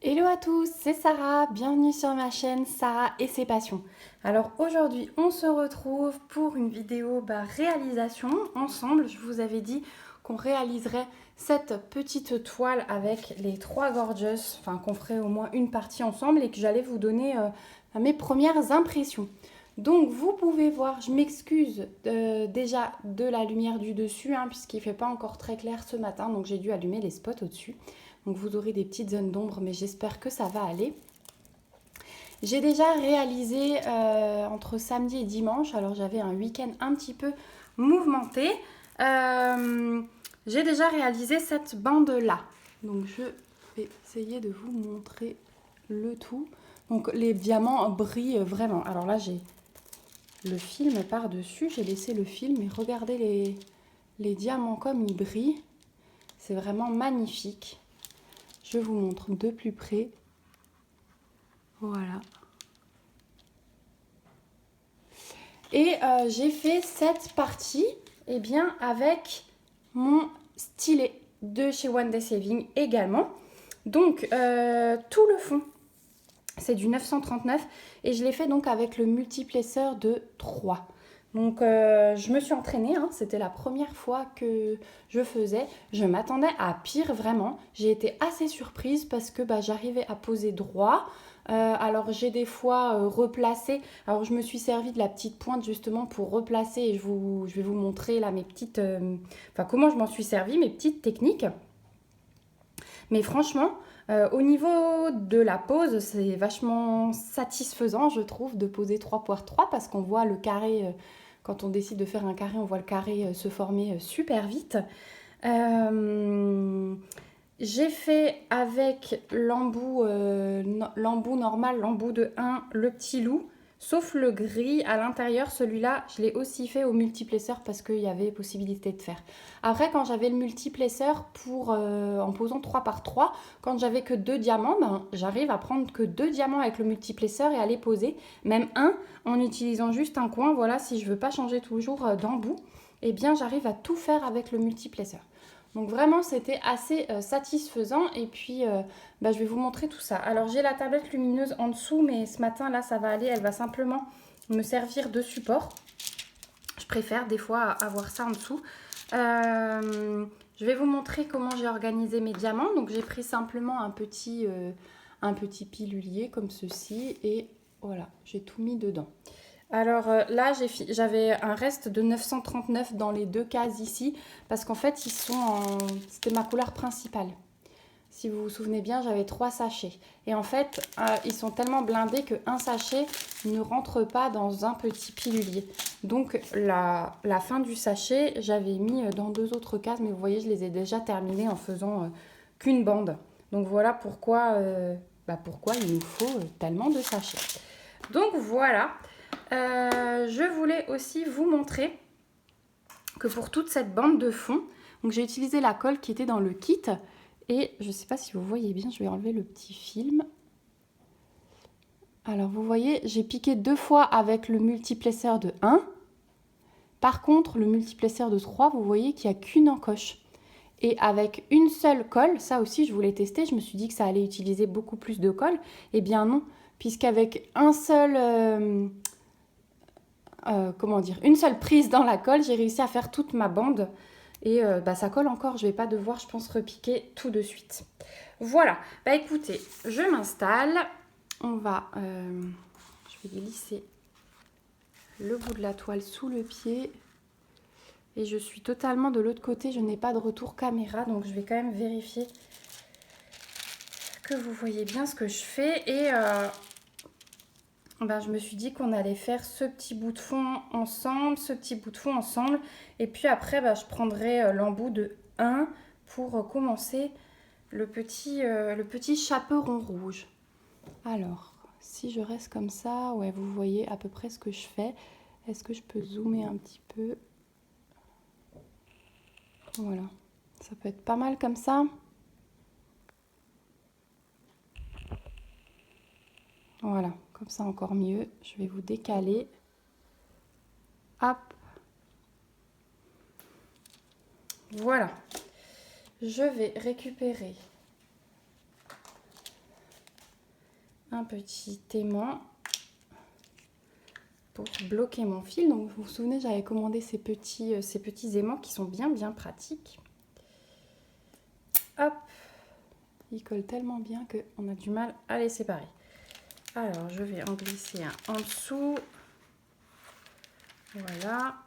Hello à tous, c'est Sarah, bienvenue sur ma chaîne Sarah et ses passions. Alors aujourd'hui on se retrouve pour une vidéo réalisation ensemble. Je vous avais dit qu'on réaliserait cette petite toile avec les trois gorgeous, enfin qu'on ferait au moins une partie ensemble et que j'allais vous donner mes premières impressions. Donc vous pouvez voir, je m'excuse déjà de la lumière du dessus puisqu'il ne fait pas encore très clair ce matin, donc j'ai dû allumer les spots au-dessus. Donc vous aurez des petites zones d'ombre, mais j'espère que ça va aller. J'ai déjà réalisé entre samedi et dimanche, alors j'avais un week-end un petit peu mouvementé. J'ai déjà réalisé cette bande-là. Donc je vais essayer de vous montrer le tout. Donc les diamants brillent vraiment. Alors là j'ai le film par-dessus, j'ai laissé le film et regardez les diamants comme ils brillent. C'est vraiment magnifique. Je vous montre de plus près. Voilà. Et j'ai fait cette partie avec mon stylet de chez One Day Saving également. Donc tout le fond, c'est du 939 et je l'ai fait donc avec le multiplesseur de 3. Donc je me suis entraînée, c'était la première fois que je faisais. Je m'attendais à pire vraiment. J'ai été assez surprise parce que j'arrivais à poser droit. Alors j'ai des fois replacé. Alors je me suis servi de la petite pointe justement pour replacer et je vais vous montrer là mes petites... comment je m'en suis servi, mes petites techniques. Mais franchement, au niveau de la pose, c'est vachement satisfaisant, je trouve, de poser 3 x 3 parce qu'on voit le carré, quand on décide de faire un carré, on voit le carré se former super vite. J'ai fait avec l'embout normal, l'embout de 1, le petit loup, sauf le gris à l'intérieur. Celui-là, je l'ai aussi fait au multiplesseur parce qu'il y avait possibilité de faire. Après, quand j'avais le multiplesseur en posant 3 x 3, quand j'avais que 2 diamants, j'arrive à prendre que 2 diamants avec le multiplesseur et à les poser, même un en utilisant juste un coin. Voilà, si je veux pas changer toujours d'embout, j'arrive à tout faire avec le multiplesseur. Donc vraiment, c'était assez satisfaisant. Et puis, je vais vous montrer tout ça. Alors, j'ai la tablette lumineuse en dessous, mais ce matin, là, ça va aller. Elle va simplement me servir de support. Je préfère des fois avoir ça en dessous. Je vais vous montrer comment j'ai organisé mes diamants. Donc, j'ai pris simplement un petit pilulier comme ceci. Et voilà, j'ai tout mis dedans. Alors là, j'avais un reste de 939 dans les deux cases ici, parce qu'en fait, c'était ma couleur principale. Si vous vous souvenez bien, j'avais 3 sachets. Et en fait, ils sont tellement blindés qu'un sachet ne rentre pas dans un petit pilulier. Donc la fin du sachet, j'avais mis dans 2 autres cases, mais vous voyez, je les ai déjà terminées en faisant qu'une bande. Donc voilà pourquoi il nous faut tellement de sachets. Donc voilà. Je voulais aussi vous montrer que pour toute cette bande de fond, donc j'ai utilisé la colle qui était dans le kit et je ne sais pas si vous voyez bien, je vais enlever le petit film. Alors vous voyez, j'ai piqué 2 fois avec le multiplesseur de 1. Par contre, le multiplesseur de 3, vous voyez qu'il n'y a qu'une encoche. Et avec une seule colle, ça aussi je voulais tester, je me suis dit que ça allait utiliser beaucoup plus de colle. Eh bien non, puisqu'avec un seul... une seule prise dans la colle, j'ai réussi à faire toute ma bande et ça colle encore, je vais pas devoir, je pense, repiquer tout de suite. Voilà, écoutez, je m'installe, je vais lisser le bout de la toile sous le pied et je suis totalement de l'autre côté, je n'ai pas de retour caméra, donc je vais quand même vérifier que vous voyez bien ce que je fais et je me suis dit qu'on allait faire ce petit bout de fond ensemble, et puis après je prendrai l'embout de 1 pour commencer le petit chaperon rouge. Alors, si je reste comme ça, ouais, vous voyez à peu près ce que je fais. Est-ce que je peux zoomer un petit peu? Voilà, ça peut être pas mal comme ça. Voilà, comme ça encore mieux. Je vais vous décaler. Hop. Voilà. Je vais récupérer un petit aimant pour bloquer mon fil. Donc vous vous souvenez, j'avais commandé ces petits aimants qui sont bien pratiques. Hop, ils collent tellement bien qu'on a du mal à les séparer. Alors je vais en glisser un en dessous. Voilà.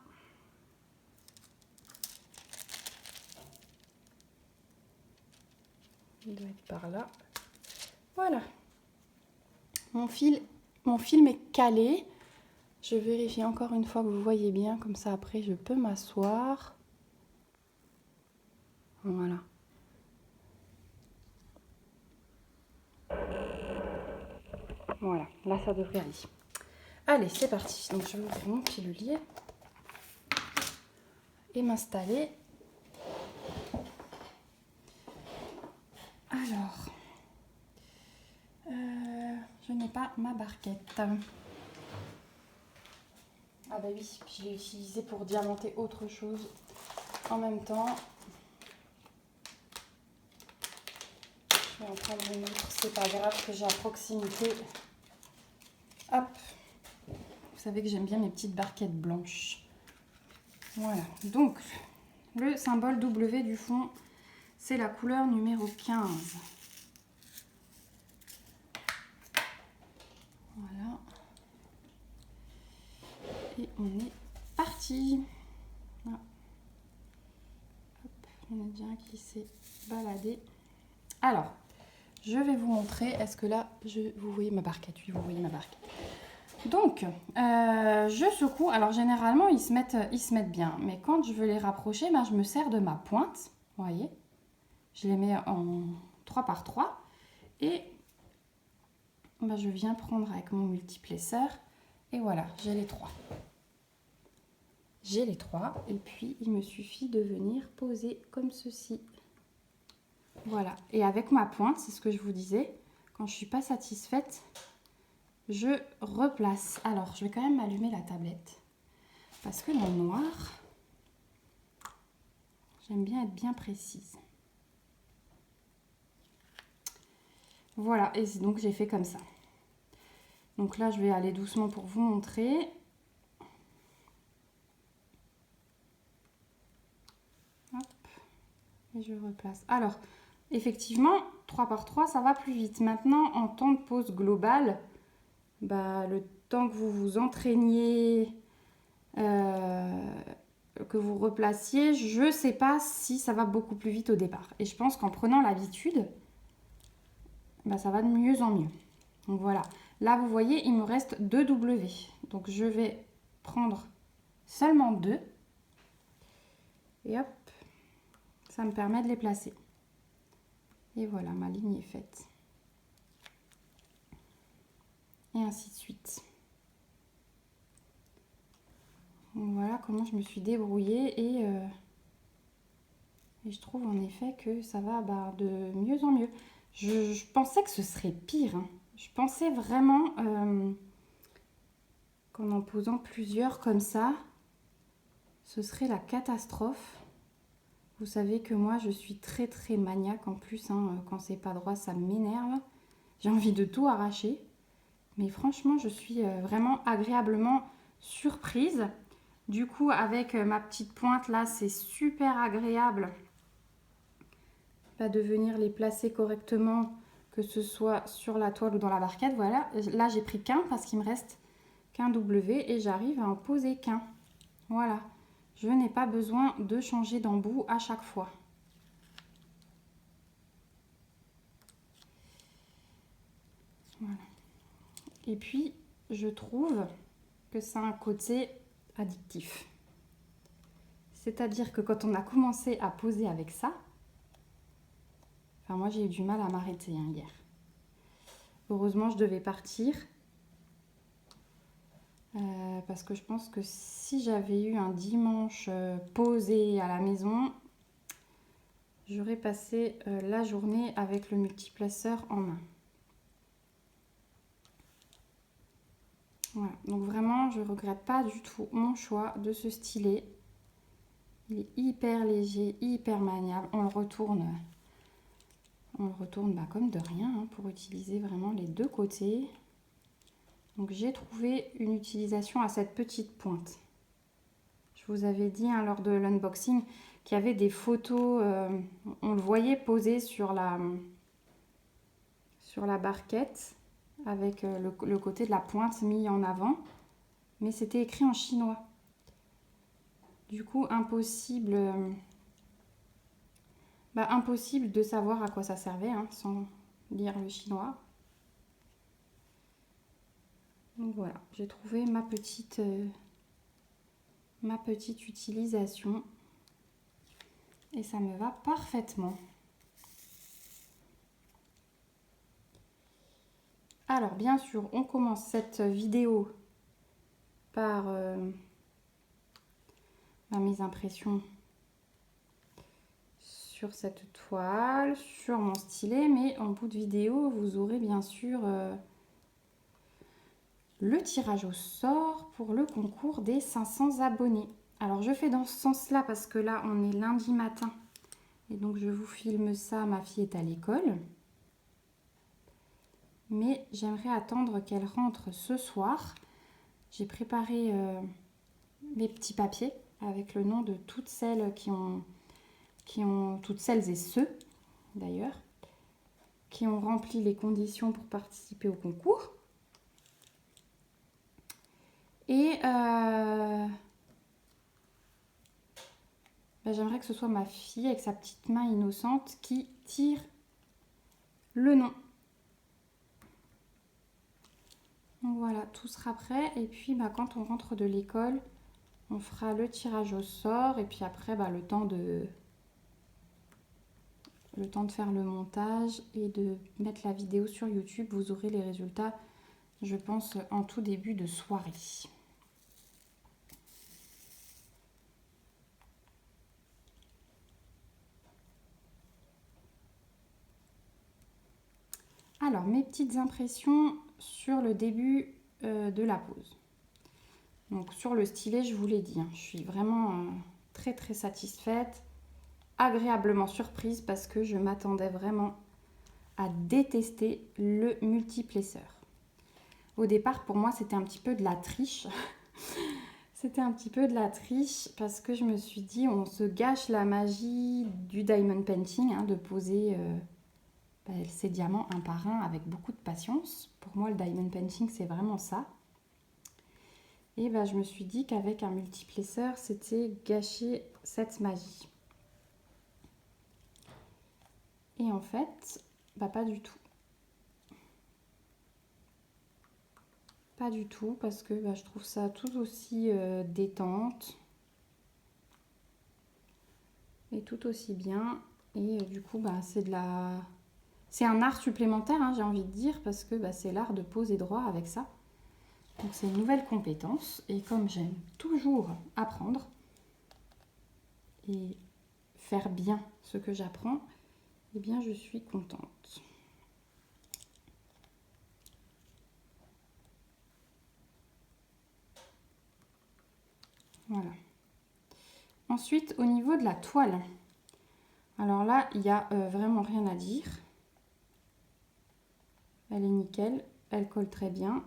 Il doit être par là. Voilà. Mon film est calé. Je vérifie encore une fois que vous voyez bien. Comme ça, après, je peux m'asseoir. Voilà. Voilà. Là, ça devrait aller. Allez, c'est parti. Donc, je vais ouvrir mon pilulier et m'installer. Alors, je n'ai pas ma barquette. Ah bah oui, je l'ai utilisé pour diamanter autre chose en même temps. Je vais en prendre une autre, c'est pas grave que j'ai à proximité. Hop. Vous savez que j'aime bien mes petites barquettes blanches. Voilà, donc le symbole W du fond, c'est la couleur numéro 15. Voilà. Et on est parti. Ah. Hop, on a déjà un qui s'est baladé. Alors, je vais vous montrer. Est-ce que là, vous voyez ma barquette? Oui, vous voyez ma barquette. Donc, je secoue. Alors, généralement, ils se mettent bien. Mais quand je veux les rapprocher, ben, je me sers de ma pointe. Vous voyez? Je les mets en 3 par 3. Et ben, je viens prendre avec mon multiplesseur. Et voilà, j'ai les 3. J'ai les 3. Et puis, il me suffit de venir poser comme ceci. Voilà. Et avec ma pointe, c'est ce que je vous disais, quand je ne suis pas satisfaite, je replace. Alors, je vais quand même allumer la tablette. Parce que dans le noir, j'aime bien être bien précise. Voilà, et donc j'ai fait comme ça. Donc là, je vais aller doucement pour vous montrer. Hop, et je replace. Alors, effectivement, 3 par 3, ça va plus vite. Maintenant, en temps de pause globale, bah, le temps que vous vous entraîniez, que vous replaciez, je ne sais pas si ça va beaucoup plus vite au départ. Et je pense qu'en prenant l'habitude, bah, ça va de mieux en mieux. Donc voilà. Là, vous voyez, il me reste 2 W. Donc je vais prendre seulement 2. Et hop, ça me permet de les placer. Et voilà, ma ligne est faite. Et ainsi de suite. Donc voilà comment je me suis débrouillée et je trouve en effet que ça va de mieux en mieux. Je pensais que ce serait pire. Hein. Je pensais vraiment qu'en en posant plusieurs comme ça, ce serait la catastrophe. Vous savez que moi, je suis très maniaque en plus. Hein. Quand c'est pas droit, ça m'énerve. J'ai envie de tout arracher. Mais franchement, je suis vraiment agréablement surprise. Du coup, avec ma petite pointe là, c'est super agréable de venir les placer correctement, que ce soit sur la toile ou dans la barquette. Voilà, là j'ai pris qu'un parce qu'il me reste qu'un W et j'arrive à en poser qu'un. Voilà, je n'ai pas besoin de changer d'embout à chaque fois. Voilà. Et puis, je trouve que ça a un côté addictif. C'est-à-dire que quand on a commencé à poser avec ça, enfin moi j'ai eu du mal à m'arrêter hier. Heureusement, je devais partir. Parce que je pense que si j'avais eu un dimanche posé à la maison, j'aurais passé la journée avec le multiplaceur en main. Voilà, donc vraiment, je ne regrette pas du tout mon choix de ce stylet. Il est hyper léger, hyper maniable. On le retourne on le retourne comme de rien hein, pour utiliser vraiment les deux côtés. Donc j'ai trouvé une utilisation à cette petite pointe. Je vous avais dit hein, lors de l'unboxing qu'il y avait des photos, on le voyait posé sur la barquette avec le côté de la pointe mis en avant, mais c'était écrit en chinois. Du coup, impossible de savoir à quoi ça servait hein, sans lire le chinois. Donc voilà, j'ai trouvé ma petite utilisation et ça me va parfaitement. Alors bien sûr, on commence cette vidéo par mes impressions sur cette toile, sur mon stylet, mais en bout de vidéo, vous aurez bien sûr le tirage au sort pour le concours des 500 abonnés. Alors je fais dans ce sens-là parce que là, on est lundi matin et donc je vous filme ça, ma fille est à l'école. Mais j'aimerais attendre qu'elle rentre ce soir. J'ai préparé mes petits papiers avec le nom de toutes celles toutes celles et ceux d'ailleurs, qui ont rempli les conditions pour participer au concours. Et j'aimerais que ce soit ma fille avec sa petite main innocente qui tire le nom. Donc voilà, tout sera prêt. Et puis quand on rentre de l'école, on fera le tirage au sort. Et puis après, le temps de faire le montage et de mettre la vidéo sur YouTube. Vous aurez les résultats, je pense, en tout début de soirée. Alors, mes petites impressions sur le début de la pose. Donc, sur le stylet, je vous l'ai dit, hein, je suis vraiment très très satisfaite, agréablement surprise parce que je m'attendais vraiment à détester le multiplesseur. Au départ, pour moi, c'était un petit peu de la triche. C'était un petit peu de la triche parce que je me suis dit, on se gâche la magie du diamond painting, hein, de poser ces diamants un par un avec beaucoup de patience. Pour moi, le diamond painting, c'est vraiment ça. Et je me suis dit qu'avec un multiplesseur, c'était gâcher cette magie. Et en fait, pas du tout. Pas du tout, parce que je trouve ça tout aussi détente. Et tout aussi bien. Et du coup, c'est un art supplémentaire, hein, j'ai envie de dire, parce que c'est l'art de poser droit avec ça. Donc c'est une nouvelle compétence. Et comme j'aime toujours apprendre et faire bien ce que j'apprends, eh bien je suis contente. Voilà. Ensuite, au niveau de la toile, alors là, il n'y a vraiment rien à dire. Elle est nickel, elle colle très bien.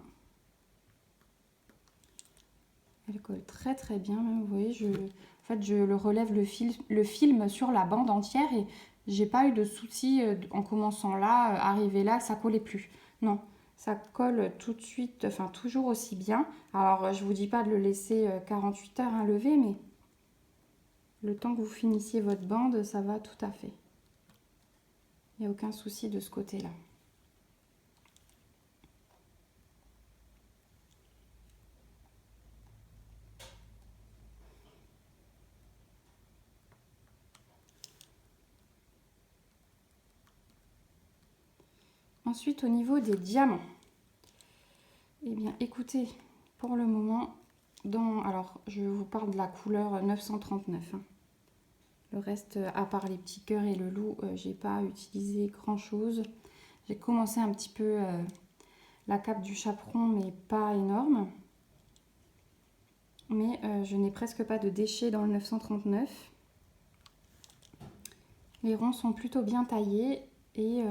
Elle colle très très bien, même, vous voyez, je le relève le film sur la bande entière et j'ai pas eu de soucis en commençant là, arriver là, ça collait plus. Non, ça colle tout de suite, enfin toujours aussi bien. Alors je vous dis pas de le laisser 48 heures à lever, mais le temps que vous finissiez votre bande, ça va tout à fait. Il n'y a aucun souci de ce côté-là. Ensuite, au niveau des diamants, eh bien, écoutez, pour le moment, alors, je vous parle de la couleur 939. Hein. Le reste, à part les petits cœurs et le loup, j'ai pas utilisé grand-chose. J'ai commencé un petit peu la cape du chaperon, mais pas énorme. Mais je n'ai presque pas de déchets dans le 939. Les ronds sont plutôt bien taillés. Et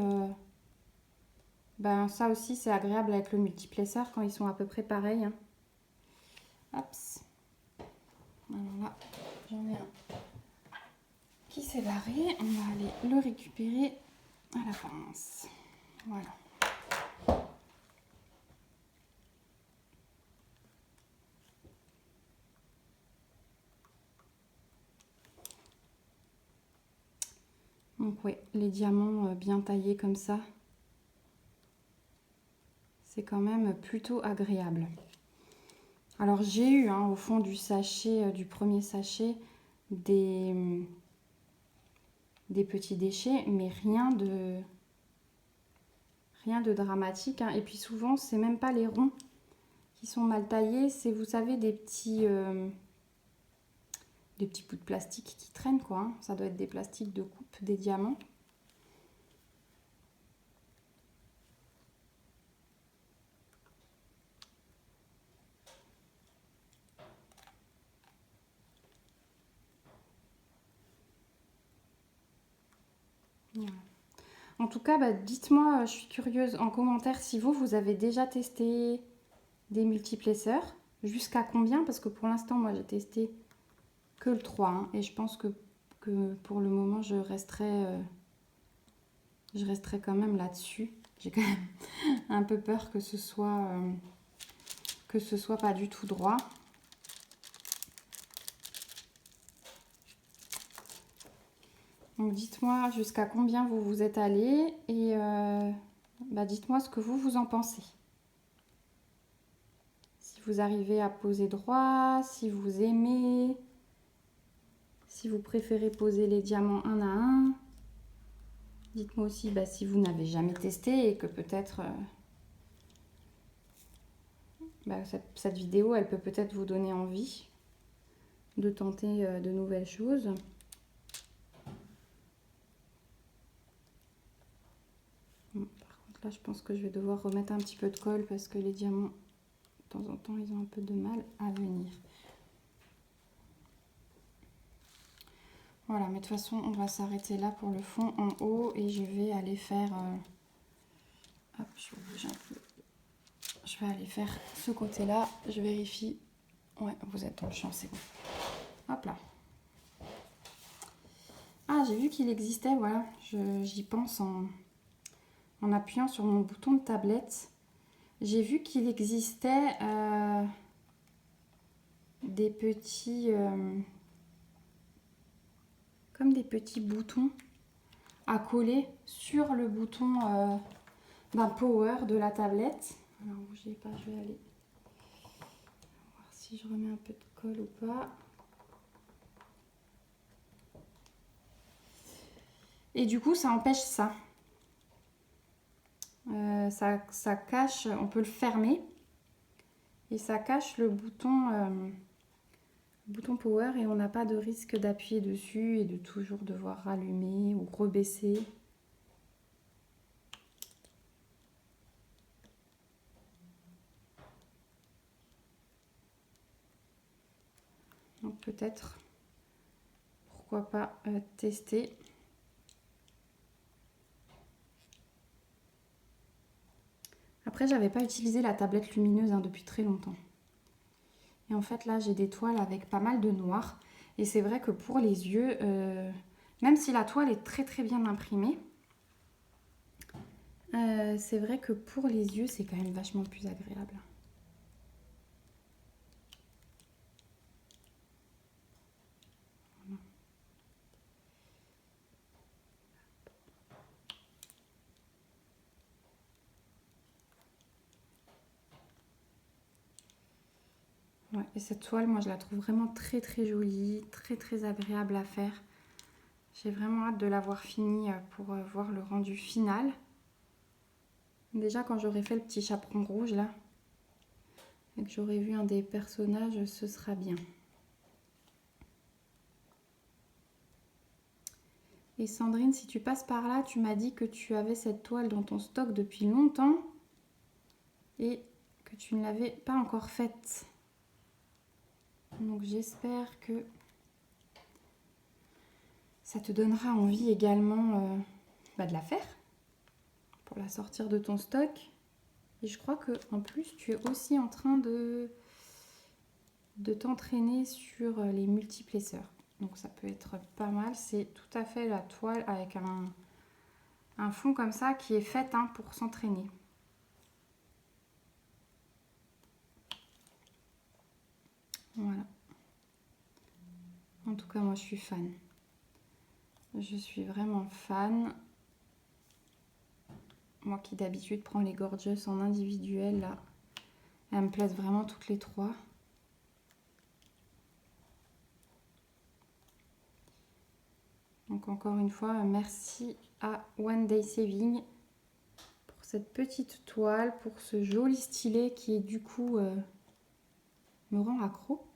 ben, ça aussi, c'est agréable avec le multiplesseur quand ils sont à peu près pareils. Hein. Hops. Alors là, j'en ai un qui s'est barré. On va aller le récupérer à la pince. Voilà. Donc oui, les diamants bien taillés comme ça, c'est quand même plutôt agréable. Alors j'ai eu au fond du sachet, du premier sachet, des petits déchets, mais rien de dramatique. Hein. Et puis souvent, c'est même pas les ronds qui sont mal taillés, c'est, vous savez, des petits bouts de plastique qui traînent, quoi. Hein. Ça doit être des plastiques de coupe, des diamants. Voilà. En tout cas, bah, dites-moi, je suis curieuse en commentaire si vous avez déjà testé des multiplesseurs. Jusqu'à combien? Parce que pour l'instant, moi, j'ai testé que le 3. Hein, et je pense que pour le moment, je resterai quand même là-dessus. J'ai quand même un peu peur que ce soit pas du tout droit. Donc dites-moi jusqu'à combien vous vous êtes allé et dites-moi ce que vous en pensez. Si vous arrivez à poser droit, si vous aimez, si vous préférez poser les diamants un à un. Dites-moi aussi si vous n'avez jamais testé et que peut-être cette vidéo, elle peut peut-être vous donner envie de tenter de nouvelles choses. Par contre, là, je pense que je vais devoir remettre un petit peu de colle parce que les diamants, de temps en temps, ils ont un peu de mal à venir. Voilà, mais de toute façon, on va s'arrêter là pour le fond en haut et je vais aller faire... hop, je vais bouger un peu. Je vais aller faire ce côté-là. Je vérifie. Ouais, vous êtes dans le champ, c'est bon. Hop là. Ah, j'ai vu qu'il existait, voilà. J'y pense en appuyant sur mon bouton de tablette. J'ai vu qu'il existait des petits... comme des petits boutons à coller sur le bouton d'un power de la tablette. Alors, bougez pas, je vais aller voir si je remets un peu de colle ou pas. Et du coup, ça empêche ça. Ça cache, on peut le fermer. Et ça cache le bouton power et on n'a pas de risque d'appuyer dessus et de toujours devoir rallumer ou rebaisser. Donc peut-être, pourquoi pas tester. Après, j'avais pas utilisé la tablette lumineuse depuis très longtemps. Et en fait, là, j'ai des toiles avec pas mal de noir. Et c'est vrai que pour les yeux, même si la toile est très très bien imprimée, c'est vrai que pour les yeux, c'est quand même vachement plus agréable. Ouais, et cette toile, moi, je la trouve vraiment très très jolie, très très agréable à faire. J'ai vraiment hâte de l'avoir finie pour voir le rendu final. Déjà, quand j'aurai fait le petit chaperon rouge, là, et que j'aurai vu un des personnages, ce sera bien. Et Sandrine, si tu passes par là, tu m'as dit que tu avais cette toile dans ton stock depuis longtemps et que tu ne l'avais pas encore faite. Donc j'espère que ça te donnera envie également de la faire. pour la sortir de ton stock. Et je crois que en plus tu es aussi en train de t'entraîner sur les multiplesseurs. Donc ça peut être pas mal. C'est tout à fait la toile avec un fond comme ça qui est fait pour s'entraîner. Voilà. En tout cas, moi je suis fan. Je suis vraiment fan. Moi qui d'habitude prends les Gorgeous en individuel, là, elles me plaisent vraiment toutes les trois. Donc encore une fois, merci à One Day Saving pour cette petite toile, pour ce joli stylet qui est du coup me rend accro.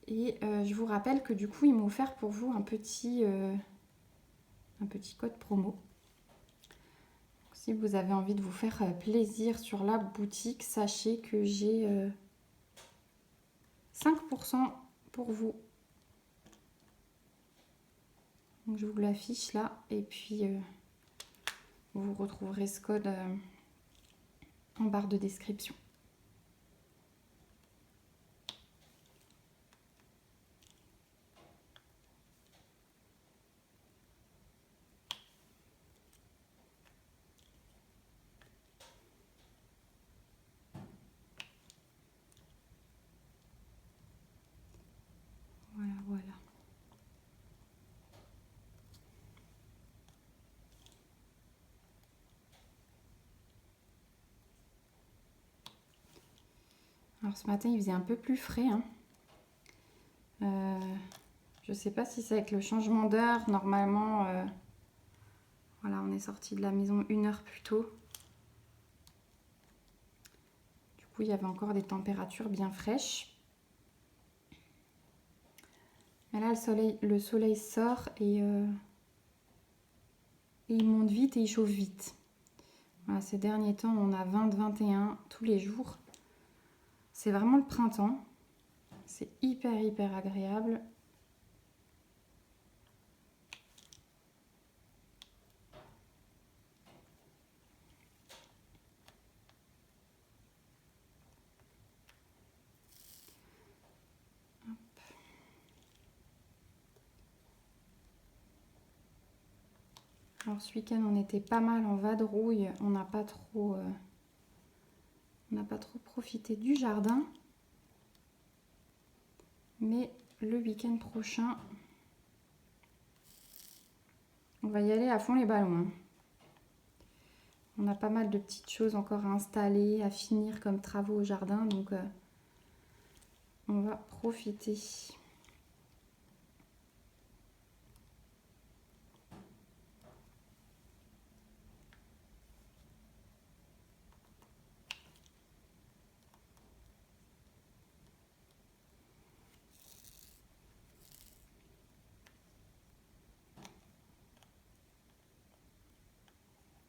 Et je vous rappelle que du coup, ils m'ont offert pour vous un petit code promo. Donc, si vous avez envie de vous faire plaisir sur la boutique, sachez que j'ai 5% pour vous. Donc, je vous l'affiche là et puis vous retrouverez ce code en barre de description. Voilà, voilà. Alors ce matin, il faisait un peu plus frais. Je sais pas si c'est avec le changement d'heure. Normalement, voilà, on est sorti de la maison 1 heure plus tôt. Du coup, il y avait encore des températures bien fraîches. Mais là, le soleil sort et il monte vite et il chauffe vite. Voilà, ces derniers temps, on a 20-21 tous les jours. C'est vraiment le printemps. C'est hyper agréable. Alors ce week-end, on était pas mal en vadrouille. On n'a pas trop profité du jardin. Mais le week-end prochain, on va y aller à fond les ballons. On a pas mal de petites choses encore à installer, à finir comme travaux au jardin. Donc on va profiter.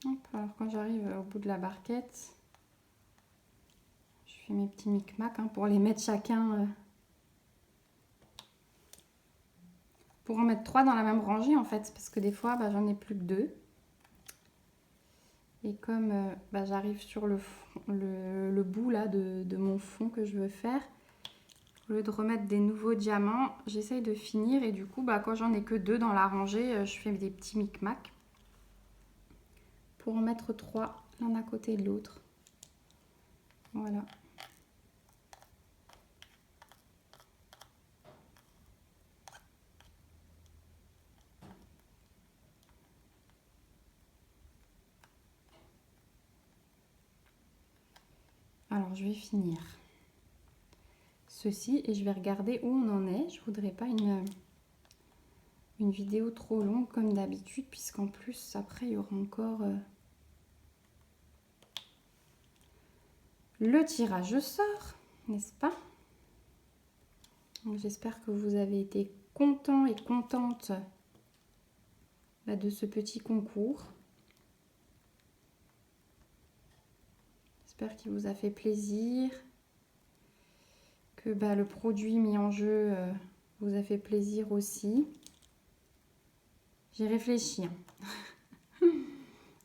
Hop, alors quand j'arrive au bout de la barquette, je fais mes petits micmacs pour les mettre chacun. Pour en mettre 3 dans la même rangée en fait, parce que des fois j'en ai plus que 2. Et comme j'arrive sur le bout là de mon fond que je veux faire, au lieu de remettre des nouveaux diamants, j'essaye de finir et du coup quand j'en ai que 2 dans la rangée, je fais des petits micmacs pour en mettre 3 l'un à côté de l'autre. Voilà. Alors je vais finir ceci et je vais regarder où on en est. Je voudrais pas une vidéo trop longue comme d'habitude, puisqu'en plus après il y aura encore le tirage au sort, n'est-ce pas? J'espère que vous avez été contents et contentes de ce petit concours. J'espère qu'il vous a fait plaisir, que le produit mis en jeu vous a fait plaisir aussi. J'ai réfléchi.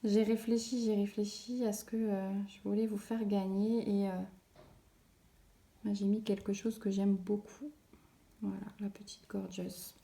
J'ai réfléchi à ce que je voulais vous faire gagner et j'ai mis quelque chose que j'aime beaucoup. Voilà, la petite Gorgeous.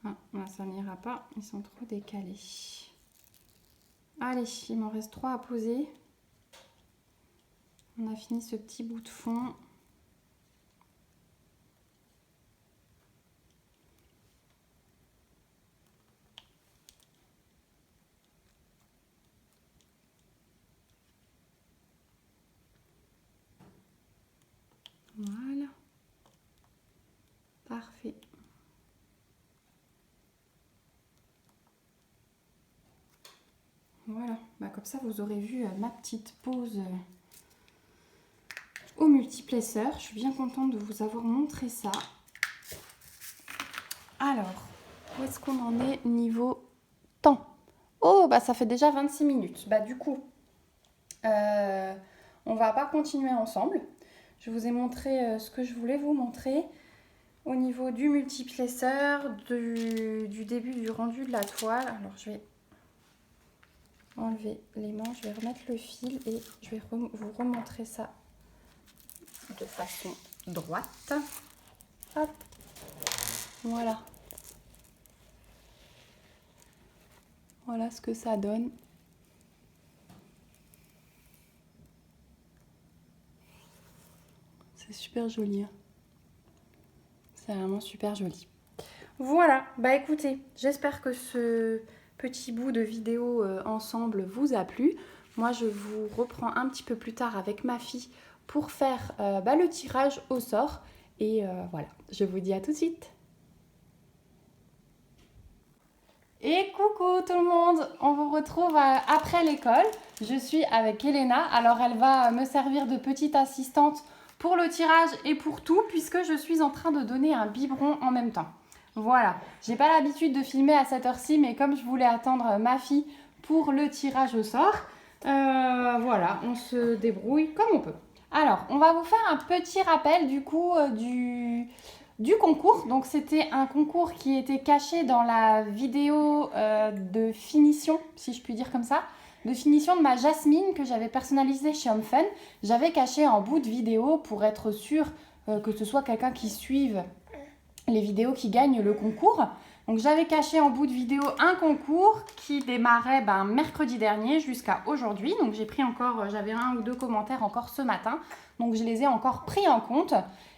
Ah, là, ça n'ira pas, ils sont trop décalés. Allez, il m'en reste 3 à poser. On a fini ce petit bout de fond. Voilà. Parfait. Voilà, comme ça vous aurez vu ma petite pose au multiplesseur. Je suis bien contente de vous avoir montré ça. Alors, où est-ce qu'on en est niveau temps? Oh, ça fait déjà 26 minutes. Du coup, on va pas continuer ensemble. Je vous ai montré ce que je voulais vous montrer au niveau du multiplesseur, du début du rendu de la toile. Alors, je vais enlever les manches, je vais remettre le fil et je vais vous remontrer ça de façon droite. Hop, voilà. Voilà ce que ça donne. C'est super joli. Hein. C'est vraiment super joli. Voilà, écoutez, j'espère que ce petit bout de vidéo ensemble vous a plu. Moi, je vous reprends un petit peu plus tard avec ma fille pour faire le tirage au sort. Et voilà, je vous dis à tout de suite. Et coucou tout le monde, on vous retrouve après l'école. Je suis avec Elena, alors elle va me servir de petite assistante pour le tirage et pour tout, puisque je suis en train de donner un biberon en même temps. Voilà, j'ai pas l'habitude de filmer à cette heure-ci, mais comme je voulais attendre ma fille pour le tirage au sort, voilà, on se débrouille comme on peut. Alors, on va vous faire un petit rappel du coup du concours. Donc c'était un concours qui était caché dans la vidéo de finition, si je puis dire comme ça, de finition de ma Jasmine que j'avais personnalisée chez Home Fun. J'avais caché en bout de vidéo pour être sûre que ce soit quelqu'un qui suive les vidéos qui gagnent le concours. Donc j'avais caché en bout de vidéo un concours qui démarrait mercredi dernier jusqu'à aujourd'hui. Donc j'ai pris encore, j'avais 1 ou 2 commentaires encore ce matin. Donc je les ai encore pris en compte.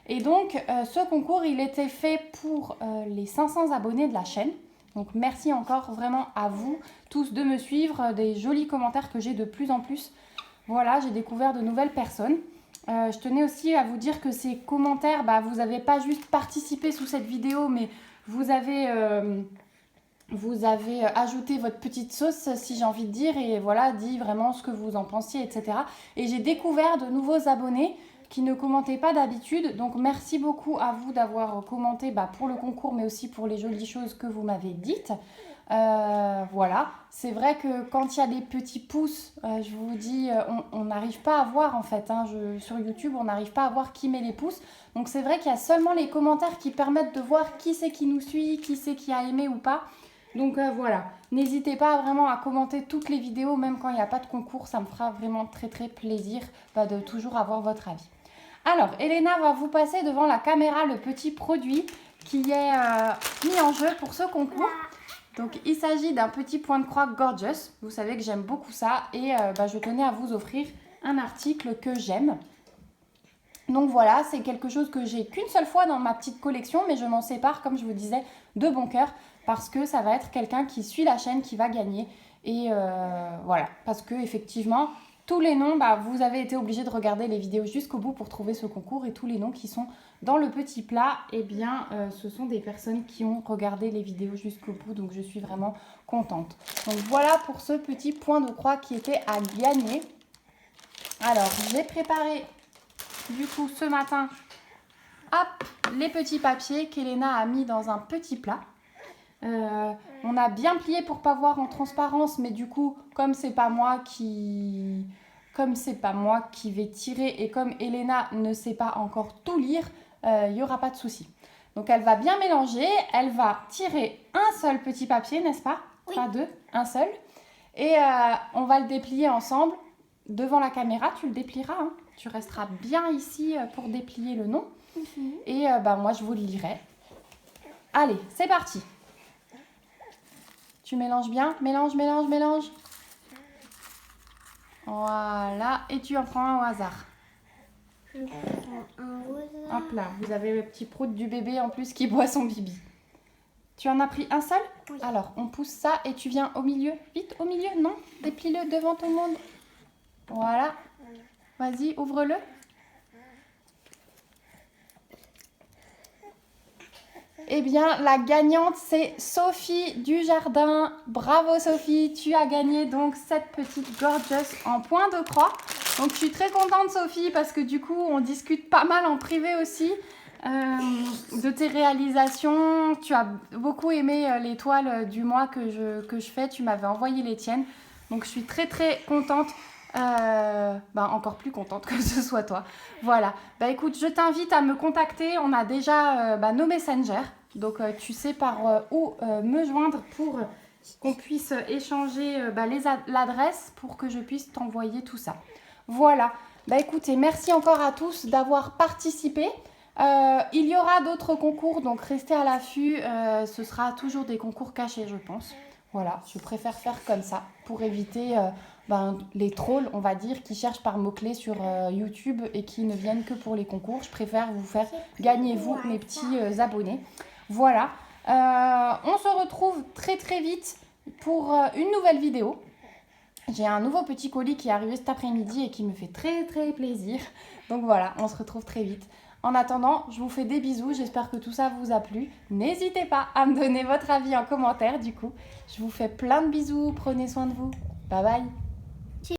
Et donc ce concours, il était fait pour les 500 abonnés de la chaîne. Donc merci encore vraiment à vous tous de me suivre, des jolis commentaires que j'ai de plus en plus. Voilà, j'ai découvert de nouvelles personnes. Je tenais aussi à vous dire que ces commentaires, vous n'avez pas juste participé sous cette vidéo, mais vous avez ajouté votre petite sauce, si j'ai envie de dire, et voilà, dit vraiment ce que vous en pensiez, etc. Et j'ai découvert de nouveaux abonnés qui ne commentaient pas d'habitude. Donc merci beaucoup à vous d'avoir commenté pour le concours, mais aussi pour les jolies choses que vous m'avez dites. Voilà, c'est vrai que quand il y a des petits pouces, je vous dis, on n'arrive pas à voir en fait, hein, sur YouTube, on n'arrive pas à voir qui met les pouces. Donc c'est vrai qu'il y a seulement les commentaires qui permettent de voir qui c'est qui nous suit, qui c'est qui a aimé ou pas. Donc voilà, n'hésitez pas vraiment à commenter toutes les vidéos, même quand il n'y a pas de concours, ça me fera vraiment très très plaisir de toujours avoir votre avis. Alors, Elena va vous passer devant la caméra le petit produit qui est mis en jeu pour ce concours. Donc il s'agit d'un petit point de croix Gorgeous. Vous savez que j'aime beaucoup ça et je tenais à vous offrir un article que j'aime. Donc voilà, c'est quelque chose que j'ai qu'une seule fois dans ma petite collection, mais je m'en sépare, comme je vous disais, de bon cœur, parce que ça va être quelqu'un qui suit la chaîne qui va gagner. Et voilà, parce que effectivement, tous les noms, vous avez été obligé de regarder les vidéos jusqu'au bout pour trouver ce concours, et tous les noms qui sont dans le petit plat, ce sont des personnes qui ont regardé les vidéos jusqu'au bout, donc je suis vraiment contente. Donc voilà pour ce petit point de croix qui était à gagner. Alors, j'ai préparé du coup ce matin, hop, les petits papiers qu'Elena a mis dans un petit plat. On a bien plié pour pas voir en transparence, mais du coup, comme c'est pas moi qui vais tirer et comme Elena ne sait pas encore tout lire, il n'y aura pas de souci. Donc elle va bien mélanger, elle va tirer un seul petit papier, n'est-ce pas? Oui. Pas deux, un seul. Et on va le déplier ensemble devant la caméra, tu le déplieras, hein. Tu resteras bien ici pour déplier le nom. Et moi je vous le lirai. Allez, c'est parti. Tu mélanges bien, mélange, mélange, mélange. Voilà, et tu en prends un au hasard. Je prends un rose. Hop là, vous avez le petit prout du bébé en plus qui boit son bibi. Tu en as pris un seul? Oui. Alors, on pousse ça et tu viens au milieu. Vite, au milieu, non? Déplie-le devant tout le monde. Voilà. Vas-y, ouvre-le. Eh bien, la gagnante, c'est Sophie Dujardin. Bravo Sophie, tu as gagné donc cette petite Gorgeous en point de croix. Donc, je suis très contente Sophie parce que du coup, on discute pas mal en privé aussi de tes réalisations. Tu as beaucoup aimé les toiles du mois que je fais. Tu m'avais envoyé les tiennes. Donc, je suis très très contente. Encore plus contente que ce soit toi. Voilà. Écoute, je t'invite à me contacter. On a déjà nos messengers. Donc, tu sais par où me joindre pour qu'on puisse échanger l'adresse pour que je puisse t'envoyer tout ça. Voilà. Écoutez, merci encore à tous d'avoir participé. Il y aura d'autres concours, donc restez à l'affût. Ce sera toujours des concours cachés, je pense. Voilà, je préfère faire comme ça pour éviter les trolls, on va dire, qui cherchent par mots-clés sur YouTube et qui ne viennent que pour les concours. Je préfère vous faire gagner, vous, mes petits abonnés. Voilà, on se retrouve très très vite pour une nouvelle vidéo. J'ai un nouveau petit colis qui est arrivé cet après-midi et qui me fait très très plaisir. Donc voilà, on se retrouve très vite. En attendant, je vous fais des bisous, j'espère que tout ça vous a plu. N'hésitez pas à me donner votre avis en commentaire du coup. Je vous fais plein de bisous, prenez soin de vous. Bye bye.